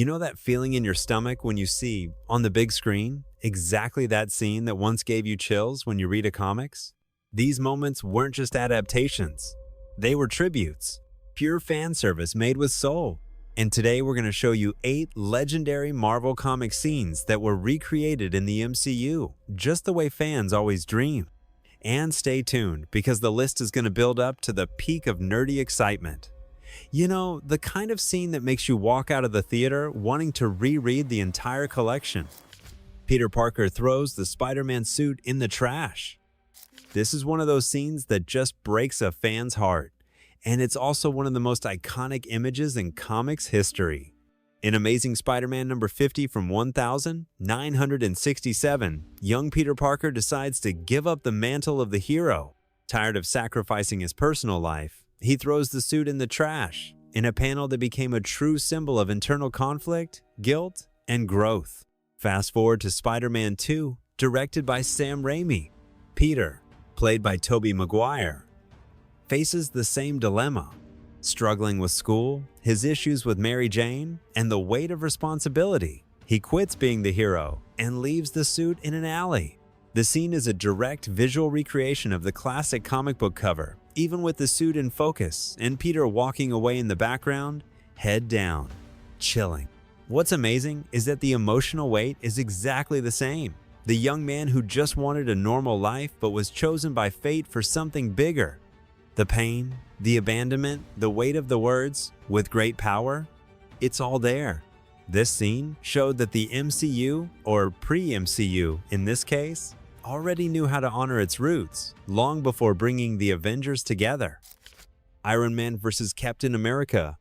You know that feeling in your stomach when you see, on the big screen, exactly that scene that once gave you chills when you read a comics? These moments weren't just adaptations. They were tributes, pure fan service made with soul. And today we're going to show you 8 legendary Marvel comic scenes that were recreated in the MCU, just the way fans always dream. And stay tuned, because the list is going to build up to the peak of nerdy excitement. You know, the kind of scene that makes you walk out of the theater wanting to reread the entire collection. Peter Parker throws the Spider-Man suit in the trash. This is one of those scenes that just breaks a fan's heart, and it's also one of the most iconic images in comics history. In Amazing Spider-Man number 50 from 1967, young Peter Parker decides to give up the mantle of the hero. Tired of sacrificing his personal life, he throws the suit in the trash, in a panel that became a true symbol of internal conflict, guilt, and growth. Fast forward to Spider-Man 2, directed by Sam Raimi. Peter, played by Tobey Maguire, faces the same dilemma, struggling with school, his issues with Mary Jane, and the weight of responsibility. He quits being the hero and leaves the suit in an alley. The scene is a direct visual recreation of the classic comic book cover, even with the suit in focus and Peter walking away in the background, head down, chilling. What's amazing is that the emotional weight is exactly the same. The young man who just wanted a normal life but was chosen by fate for something bigger. The pain, the abandonment, the weight of the words, "with great power," it's all there. This scene showed that the MCU, or pre-MCU in this case, already knew how to honor its roots long before bringing the Avengers together. Iron Man vs. Captain America.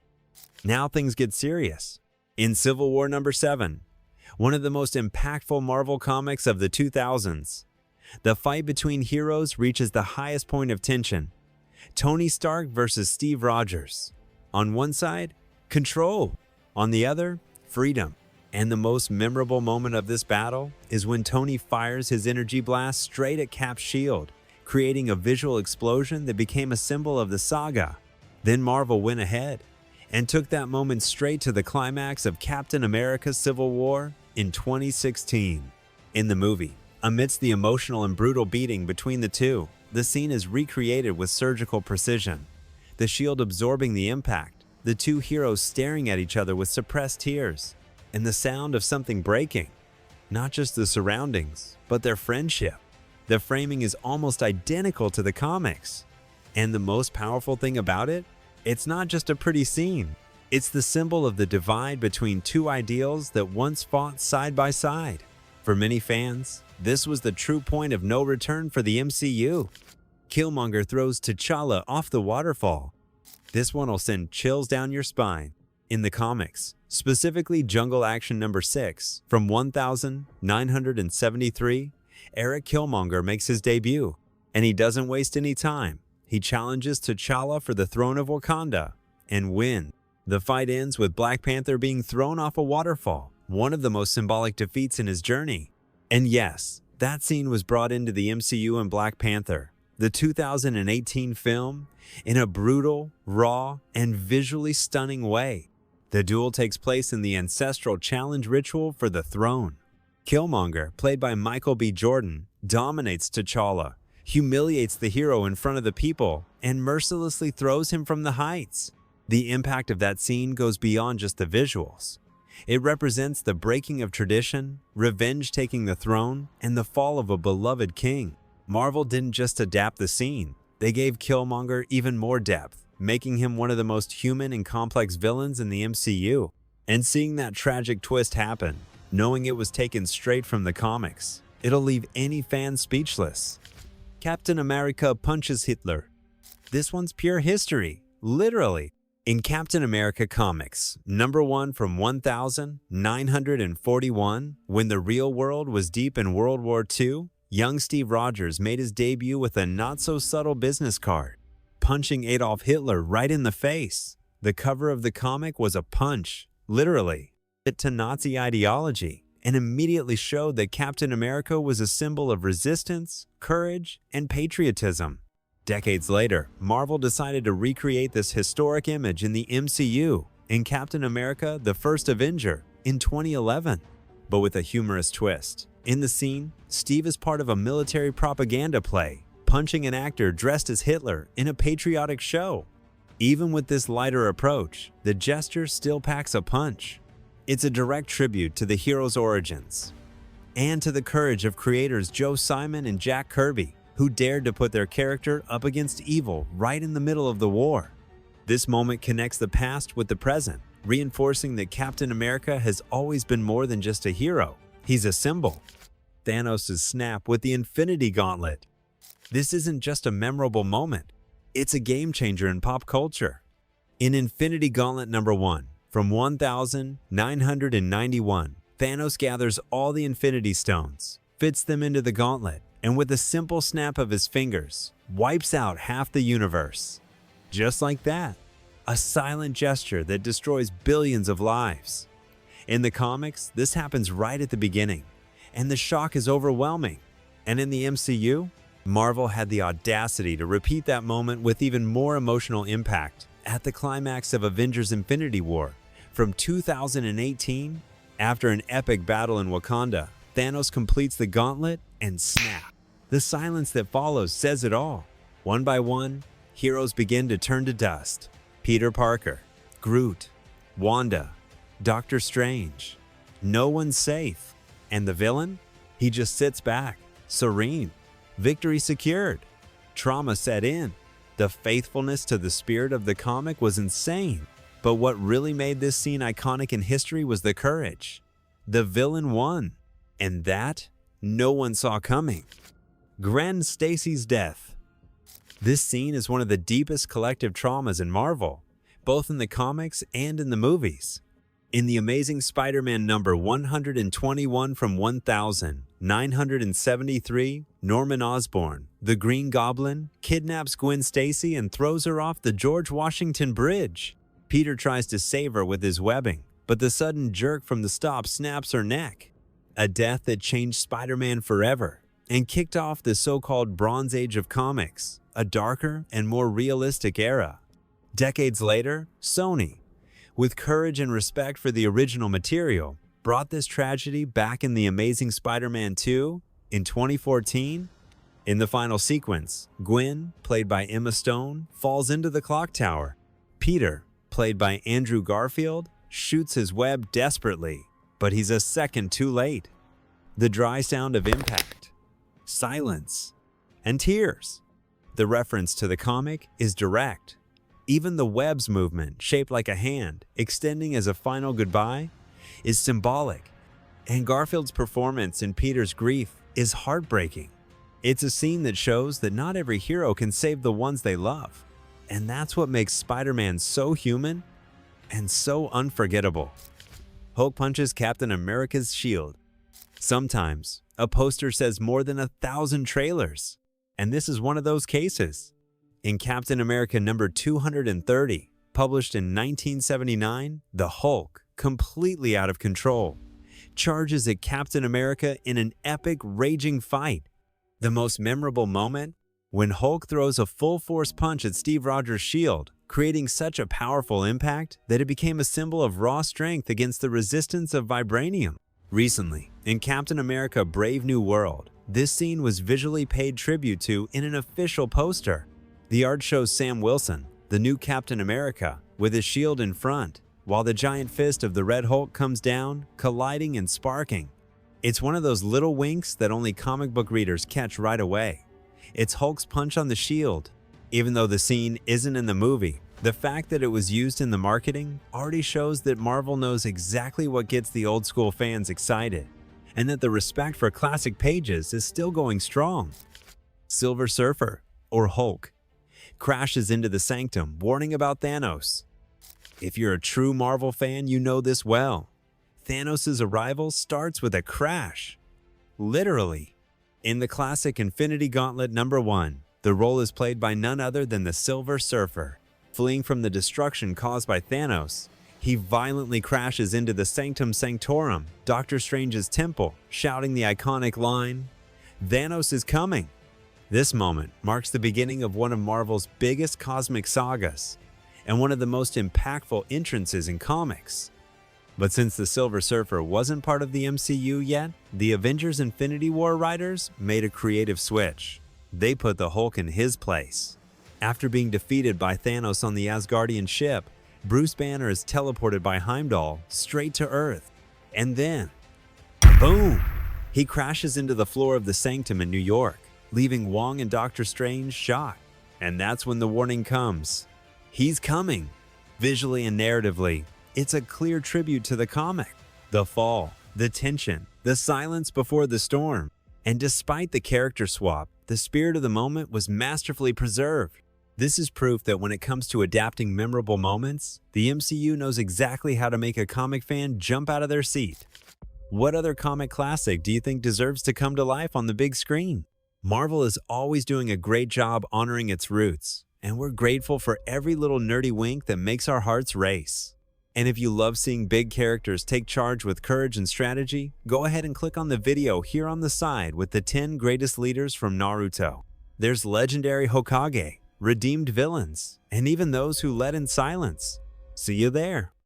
Now things get serious. In Civil War number 7, one of the most impactful Marvel comics of the 2000s, the fight between heroes reaches the highest point of tension. Tony Stark versus Steve Rogers. On one side, control. On the other, freedom. And the most memorable moment of this battle is when Tony fires his energy blast straight at Cap's shield, creating a visual explosion that became a symbol of the saga. Then Marvel went ahead and took that moment straight to the climax of Captain America: Civil War in 2016. In the movie, amidst the emotional and brutal beating between the two, the scene is recreated with surgical precision. The shield absorbing the impact, the two heroes staring at each other with suppressed tears, and the sound of something breaking. Not just the surroundings, but their friendship. The framing is almost identical to the comics. And the most powerful thing about it? It's not just a pretty scene. It's the symbol of the divide between two ideals that once fought side by side. For many fans, this was the true point of no return for the MCU. Killmonger throws T'Challa off the waterfall. This one will send chills down your spine. In the comics, specifically Jungle Action number 6 from 1973, Eric Killmonger makes his debut, and he doesn't waste any time. He challenges T'Challa for the throne of Wakanda and wins. The fight ends with Black Panther being thrown off a waterfall, one of the most symbolic defeats in his journey. And yes, that scene was brought into the MCU in Black Panther, the 2018 film, in a brutal, raw, and visually stunning way. The duel takes place in the ancestral challenge ritual for the throne. Killmonger, played by Michael B. Jordan, dominates T'Challa, humiliates the hero in front of the people, and mercilessly throws him from the heights. The impact of that scene goes beyond just the visuals. It represents the breaking of tradition, revenge taking the throne, and the fall of a beloved king. Marvel didn't just adapt the scene, they gave Killmonger even more depth, making him one of the most human and complex villains in the MCU. And seeing that tragic twist happen, knowing it was taken straight from the comics, it'll leave any fan speechless. Captain America punches Hitler. This one's pure history, literally. In Captain America comics, number 1 from 1941, when the real world was deep in World War II, young Steve Rogers made his debut with a not-so-subtle business card, punching Adolf Hitler right in the face. The cover of the comic was a punch, literally, to Nazi ideology, and immediately showed that Captain America was a symbol of resistance, courage, and patriotism. Decades later, Marvel decided to recreate this historic image in the MCU, in Captain America: The First Avenger, in 2011, but with a humorous twist. In the scene, Steve is part of a military propaganda play, punching an actor dressed as Hitler in a patriotic show. Even with this lighter approach, the gesture still packs a punch. It's a direct tribute to the hero's origins and to the courage of creators Joe Simon and Jack Kirby, who dared to put their character up against evil right in the middle of the war. This moment connects the past with the present, reinforcing that Captain America has always been more than just a hero. He's a symbol. Thanos' snap with the Infinity Gauntlet. This isn't just a memorable moment, it's a game changer in pop culture. In Infinity Gauntlet number 1, from 1991, Thanos gathers all the Infinity Stones, fits them into the gauntlet, and with a simple snap of his fingers, wipes out half the universe. Just like that, a silent gesture that destroys billions of lives. In the comics, this happens right at the beginning, and the shock is overwhelming. And in the MCU, Marvel had the audacity to repeat that moment with even more emotional impact at the climax of Avengers Infinity War from 2018. After an epic battle in Wakanda, Thanos completes the gauntlet and snap. The silence that follows says it all. One by one, heroes begin to turn to dust. Peter Parker, Groot, Wanda, Doctor Strange. No one's safe. And the villain? He just sits back, serene. Victory secured. Trauma set in. The faithfulness to the spirit of the comic was insane. But what really made this scene iconic in history was the courage. The villain won. And that, no one saw coming. Gwen Stacy's death. This scene is one of the deepest collective traumas in Marvel, both in the comics and in the movies. In The Amazing Spider-Man number 121 from 1973, Norman Osborn, the Green Goblin, kidnaps Gwen Stacy and throws her off the George Washington Bridge. Peter tries to save her with his webbing, but the sudden jerk from the stop snaps her neck. A death that changed Spider-Man forever and kicked off the so-called Bronze Age of comics, a darker and more realistic era. Decades later, Sony, with courage and respect for the original material, brought this tragedy back in The Amazing Spider-Man 2 in 2014. In the final sequence, Gwen, played by Emma Stone, falls into the clock tower. Peter, played by Andrew Garfield, shoots his web desperately, but he's a second too late. The dry sound of impact, silence, and tears. The reference to the comic is direct. Even the web's movement, shaped like a hand, extending as a final goodbye, is symbolic. And Garfield's performance in Peter's grief is heartbreaking. It's a scene that shows that not every hero can save the ones they love. And that's what makes Spider-Man so human and so unforgettable. Hulk punches Captain America's shield. Sometimes, a poster says more than 1,000 trailers. And this is one of those cases. In Captain America number 230, published in 1979, the Hulk, completely out of control, charges at Captain America in an epic, raging fight. The most memorable moment? When Hulk throws a full-force punch at Steve Rogers' shield, creating such a powerful impact that it became a symbol of raw strength against the resistance of vibranium. Recently, in Captain America Brave New World, this scene was visually paid tribute to in an official poster. The art shows Sam Wilson, the new Captain America, with his shield in front, while the giant fist of the Red Hulk comes down, colliding and sparking. It's one of those little winks that only comic book readers catch right away. It's Hulk's punch on the shield. Even though the scene isn't in the movie, the fact that it was used in the marketing already shows that Marvel knows exactly what gets the old school fans excited, and that the respect for classic pages is still going strong. Silver Surfer, or Hulk, crashes into the Sanctum, warning about Thanos. If you're a true Marvel fan, you know this well. Thanos' arrival starts with a crash. Literally. In the classic Infinity Gauntlet number 1, the role is played by none other than the Silver Surfer. Fleeing from the destruction caused by Thanos, he violently crashes into the Sanctum Sanctorum, Doctor Strange's temple, shouting the iconic line, "Thanos is coming." This moment marks the beginning of one of Marvel's biggest cosmic sagas, and one of the most impactful entrances in comics. But since the Silver Surfer wasn't part of the MCU yet, the Avengers Infinity War writers made a creative switch. They put the Hulk in his place. After being defeated by Thanos on the Asgardian ship, Bruce Banner is teleported by Heimdall straight to Earth. And then, boom! He crashes into the floor of the Sanctum in New York, leaving Wong and Doctor Strange shocked. And that's when the warning comes. He's coming! Visually and narratively, it's a clear tribute to the comic. The fall, the tension, the silence before the storm. And despite the character swap, the spirit of the moment was masterfully preserved. This is proof that when it comes to adapting memorable moments, the MCU knows exactly how to make a comic fan jump out of their seat. What other comic classic do you think deserves to come to life on the big screen? Marvel is always doing a great job honoring its roots, and we're grateful for every little nerdy wink that makes our hearts race. And if you love seeing big characters take charge with courage and strategy, go ahead and click on the video here on the side with the 10 greatest leaders from Naruto. There's legendary Hokage, redeemed villains, and even those who led in silence. See you there.